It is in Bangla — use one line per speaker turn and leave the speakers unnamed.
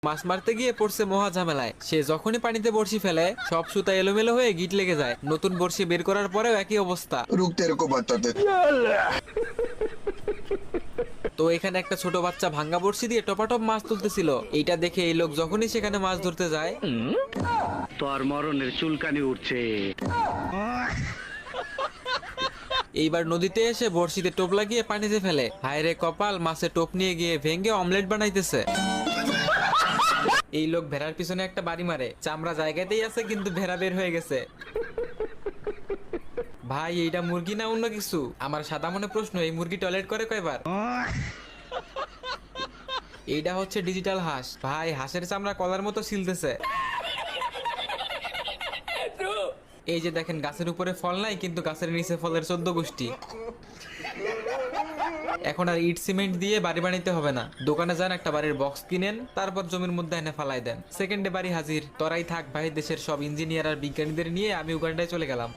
মাছ মারতে গিয়ে পড়ছে মহা ঝামেলায়। সে যখনই পানিতে বড়শি ফেলে সব সুতা এলোমেলো হয়ে গিট লেগে যায়। নতুন বড়শি বের করার পরেও একই অবস্থা।
रुक तेरे को बताते।
তো এখানে একটা ছোট বাচ্চা ভাঙ্গা বড়শি দিয়ে টপাটপ মাছ তুলতেছিল। এইটা দেখে এই লোক যখনই সেখানে মাছ ধরতে যায়,
তোর মরণের চুলকানি উঠছে।
এইবার নদীতে এসে বড়শিতে টোপ লাগিয়ে পানিতে ফেলে। হায়রে কপাল, মাছে টোপ নিয়ে গিয়ে ভেঙে অমলেট বানাইতেছে। এই লোক ভেড়ার পিছনে একটা বাড়ি মারে। চামড়া জায়গাতেই আছে কিন্তু ভেড়া বের হয়ে গেছে। ভাই এইটা মুরগি না অন্য কিছু? আমার সাদা মনে প্রশ্ন, এই মুরগি টয়লেট করে কয়বার? এইটা হচ্ছে ডিজিটাল হাঁস। ভাই হাঁসের চামড়া কলার মতো ছিলতেছে। এই যে দেখেন, গাছের উপরে ফল নাই কিন্তু গাছের নিচে ফলের 14 গোষ্ঠী। এখন আর ইট সিমেন্ট দিয়ে বাড়ি বানাইতে হবে না। দোকানে যান, একটা বাড়ির বক্স কিনেন, তারপর জমির মধ্যে এনে ফালাই দেন, সেকেন্ডে বাড়ি হাজির। তোরাই থাক ভাই, দেশের সব ইঞ্জিনিয়ার আর বিজ্ঞানীদের নিয়ে আমি উগান্ডায় চলে গেলাম।